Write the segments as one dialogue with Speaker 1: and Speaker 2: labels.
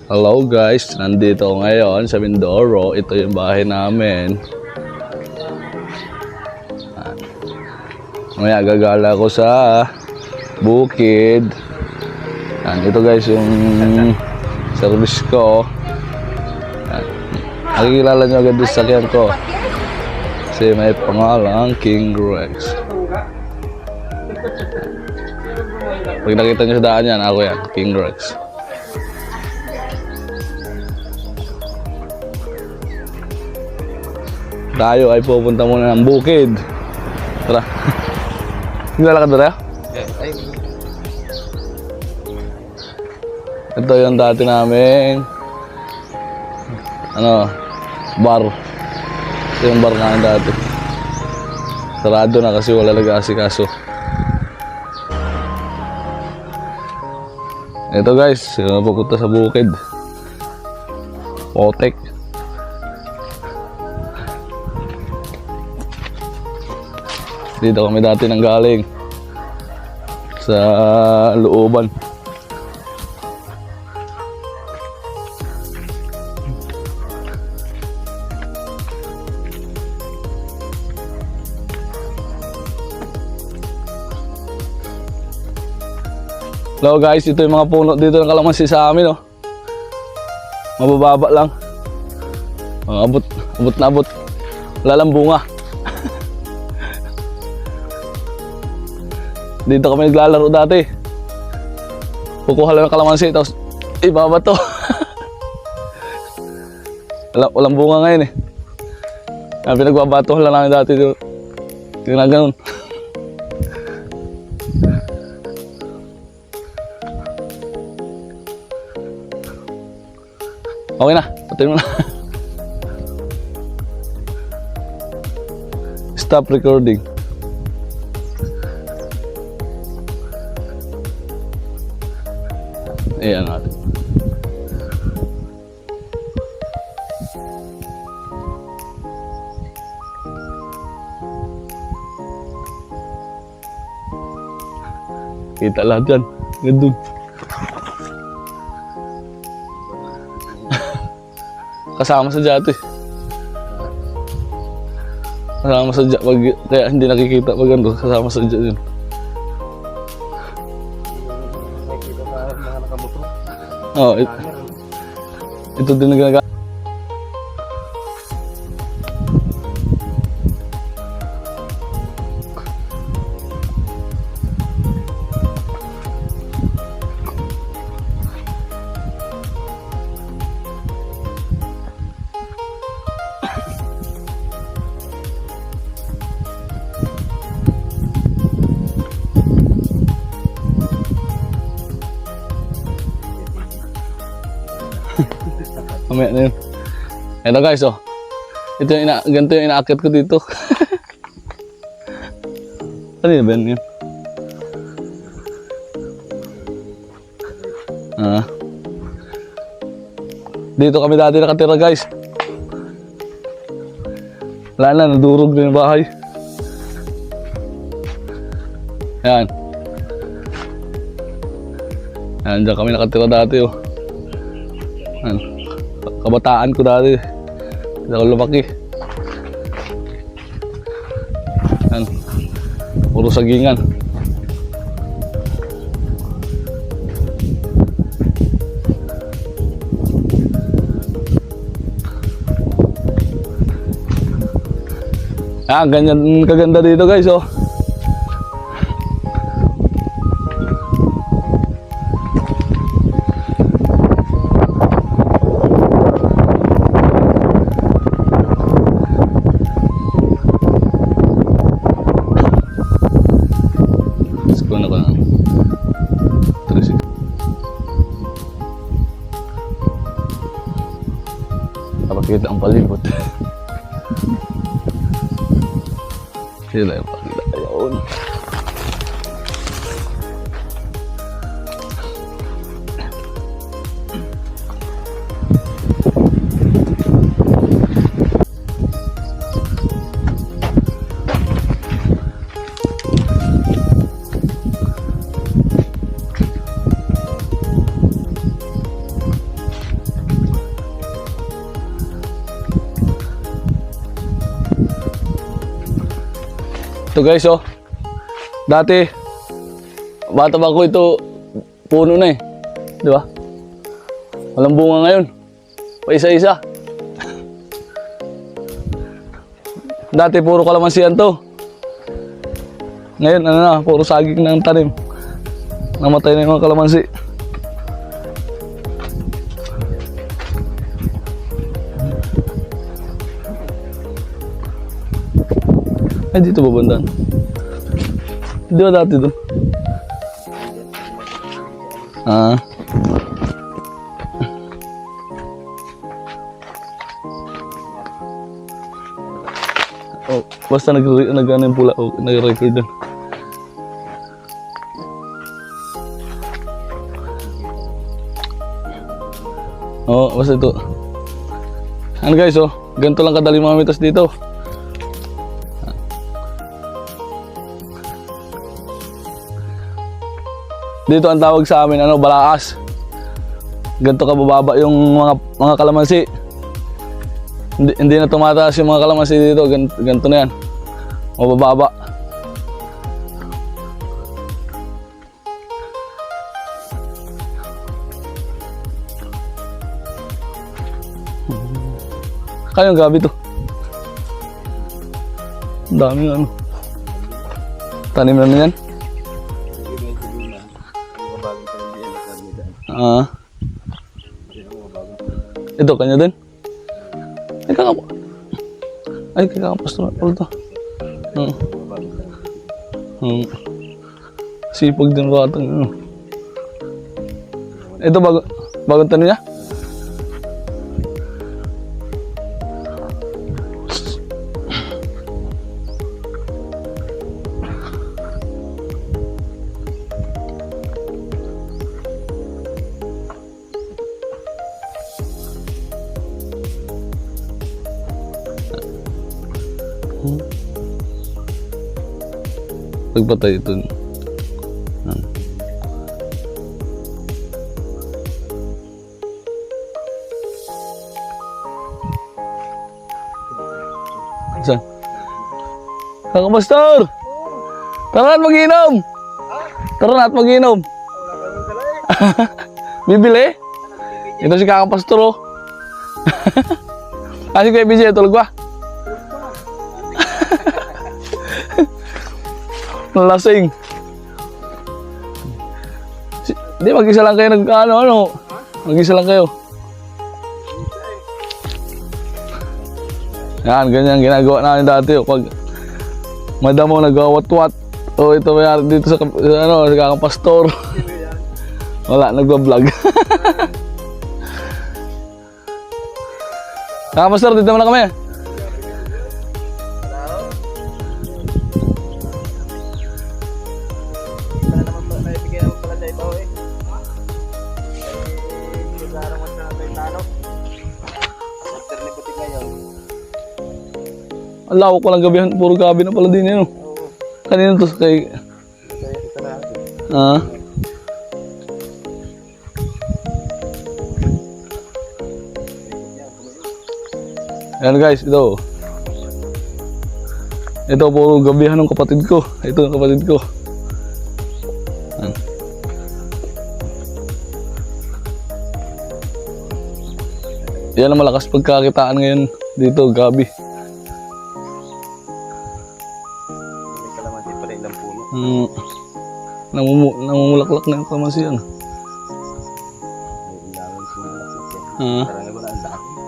Speaker 1: Hello guys, nandito ako ngayon sa Mindoro. Ito yung bahay namin. Ngayon gagala ko sa bukid. Ito guys yung service ko. Nakikilala nyo agad yung sakyan ko. Kasi may pangalang King Rex. Pag nakita nyo sa daan yan, ako yan, King Rex. Tayo ay pupunta muna ng bukid. Tara. Naglalakad ba tayo? Ito yung dati naming bar. Ito yung bar namin dati. Sarado na kasi wala nag-aasikaso. Ito guys, pupunta sa bukid. Potek. Dito kami dati nang galing sa looban. Hello guys, ito yung mga puno dito ng kalamansi sa amin, oh. Mabababa lang. Abot na abot. Wala lang bunga. Dito kami naglalaro dati. Kukuha lang ng kalamansi, tapos ibaba to. Walang bunga ngayon eh. Pinagbabatuhan lang namin dati dito. Ginaganon. Okay na, patayin mo na. Stop recording. Ayan natin. Kita lahat yan. Gandun. Kasama sa dati. Kasama sa dati. Kaya hindi nakikita pag ano. Kasama sa dati yun. Oh, ito din na ginagamit. Mamaya na yun. Ito guys, oh. Ito yung ganito yung inaakit ko dito. Ano yun ba yun? Dito kami dati nakatira guys. Wala na, nadurog din yung bahay. Ayan. Ayan, dyan kami nakatira dati, oh. Ayan. Kabataan ko dati. Hindi ako lumaki. Ayan. Puro sagingan. Ayan, ganyan kaganda dito guys, oh. Dapat kita ang palibot. Sila yung pakita yun. Ito guys, oh. Dati, bata pa ako ito, puno na eh. Di ba? Walang bunga ngayon. Pa isa-isa. Dati puro kalamansian to. Ngayon, ano na, puro saging ng tanim. Namatay na yung mga kalamansi. Ay, dito ba bandaan? Di ba dati doon? Ah. Oh, basta ano yung pula, oh, nag-record doon. Oh, basta ito. Ano guys, oh, ganito lang kadali mga mitas dito. Dito ang tawag sa amin, ano, balaas. Ganito kabababa yung mga kalamansi. Hindi na tumataas yung mga kalamansi dito. Ganito na yan. Mabababa. Kayong gabi to. Ang daming ano. Tanim na yan. Ah. Ito kanya din. Ay kakapastor pala to. Sipag din batang ano. Ito bagong tanim niya? Pagpatay ito. Saan? Kakapastor! Tara at mag-inom! Tara na at mag-inom! Bibili? Ito si Kakapastor, oh. Kasi Kuya BJ, tulog ba? Lasing. Hindi, mag-isa lang kayo ano. Mag-isa lang kayo. Yan, ganyan ginagawa namin dati. Pag madamo nagawat-wat. O ito mayari dito sa ano, sa Kakapastor. Wala, nagbablog. Kakapastor, dito muna kami. Ang lawak ko lang gabihan, puro gabi na pala din yun. Kanina to kay... Ah. Ayan guys, ito. Ito puro gabihan ng kapatid ko. Ito ang kapatid ko. Ayan. Yan ang malakas pagkakitaan ngayon dito, gabi. Namumulaklak na yung kalamansian.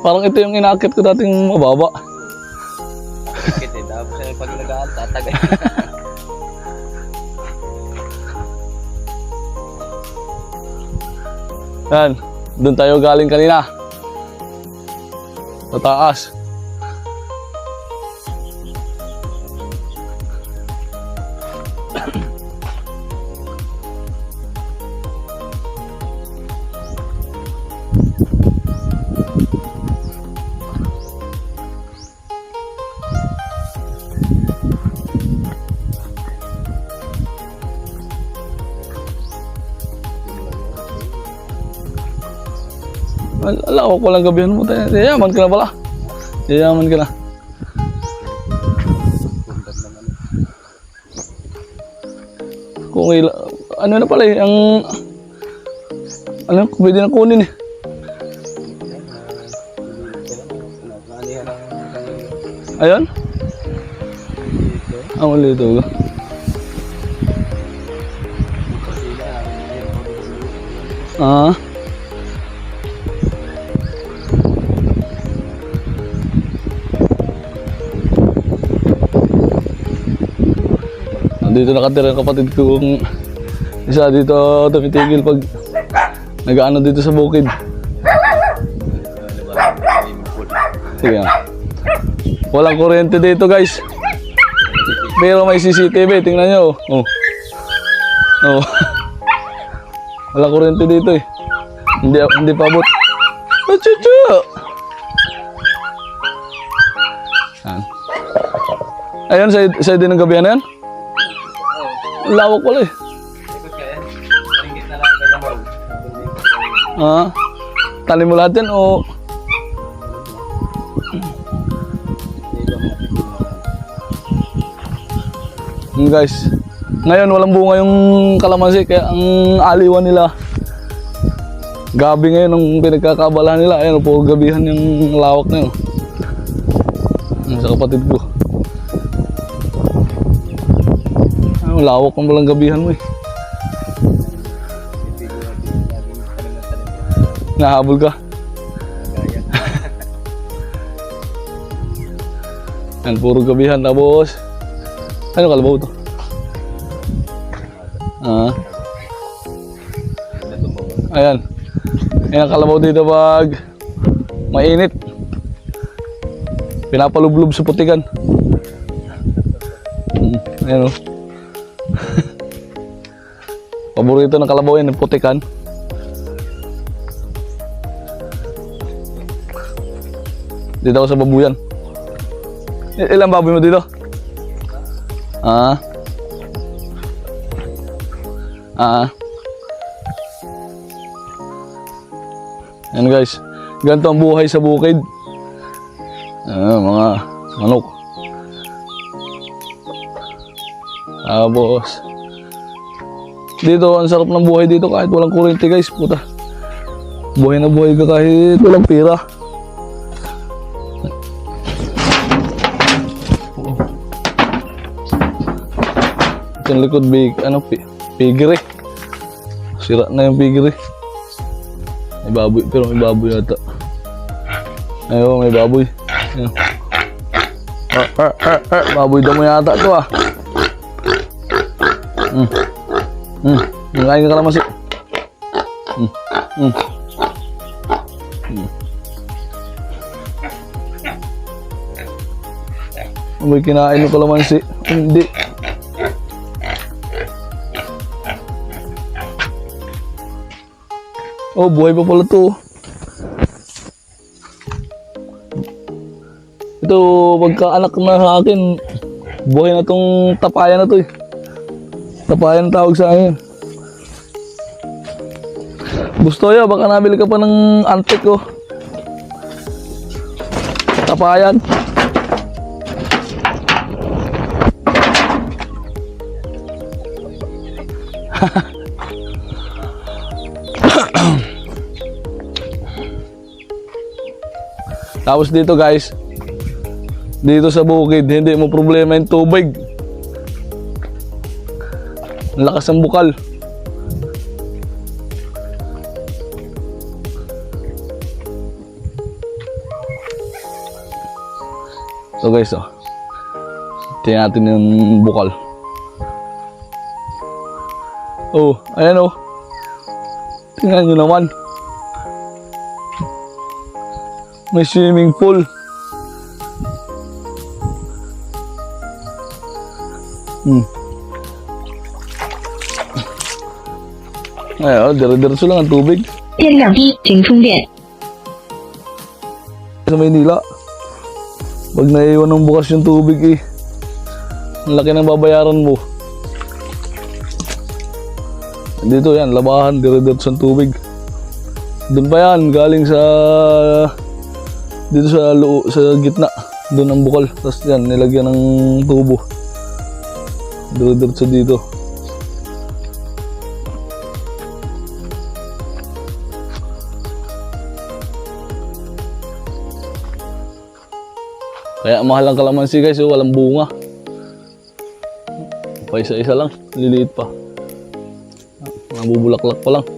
Speaker 1: Parang ito yung inaakit ko dating mababa.
Speaker 2: Akit eh, tapos pag nagaan, tatagay.
Speaker 1: Yan, doon tayo galing kanina. Sa taas. Ala, ako lang gabihan mo tayo. Yayaman ka na pala. Yayaman ka na. Okay lang. Ano na pala eh, ang... Ano, pwede na kunin eh. Ayun? Ang ulit ito. Ah. Dito nakatira ang kapatid ko kung isa dito tumitigil pag nag-ano dito sa bukid. Sige nga. Walang kuryente dito guys. Pero may CCTV, tingnan nyo. Oh. Oh. Walang kuryente dito eh. Hindi pa abot. Oh, chuchu! Ayan, sa din ng gabi na yan? Lawak pala eh. Ah, talim mo lahat yan o... Guys, ngayon walang bunga yung kalamansi kaya ang aliwan nila. Gabi ngayon ang pinagkakabalahan nila. Ayan po, gabihan yung lawak na yun. Ayan, sa kapatid ko. Ang lawak ng walang gabihan mo eh. Nahabol ka? Yan, puro gabihan. Tapos, ano kalabaw to? Ah. Ayan. Ayan ang kalabaw dito pag mainit. Pinapalublob sa putikan. Ayan o. Paborito ng kalabaw yan, yung putikan. Dito ako sa babuyan. Ilang baboy mo dito? Ah. Ah. Yan guys. Ganito ang buhay sa bukid. Mga manok. Tapos dito, ang sarap ng buhay dito kahit walang kuryente guys. Puta. Buhay na buhay ka kahit walang pera. Yung likod pigiri. Sira na yung pigiri. May baboy, pero may baboy yata. Ayun, may baboy. Ayun. Baboy damo yata to ah. Kain ka kalamansi. May kinain ng kalamansi. Hindi. Oh, buhay pa pala to. Ito, pagka-anak na sa akin, buhay na tong tapayan na to eh. Tapayan ang tawag sa akin. Gusto ya, baka nabili ka pa ng antik ko. Tapayan. Tapos dito guys, dito sa bukid, hindi mo problema yung tubig. Ang lakas ng bukal. So guys, tingnan natin yung bukal. Oh, ayan oh. Tingnan nyo naman. May swimming pool. Ay, dire-diretso lang ang tubig.
Speaker 3: 电量低，请充电。
Speaker 1: Sa Maynila, pag naiwan ng bukas yung tubig eh, ang laki ng babayaran mo. Dito yan, labahan, dire-diretso ang tubig. Doon pa yan, galing sa dito sa gitna, doon ang bukal. Tapos yan, nilagyan ng tubo. Dire-diretso dito. Kaya mahal ang kalamansi guys, oh, walang bunga. Pa isa-isa lang, liliit pa. Nabubulaklak pa lang.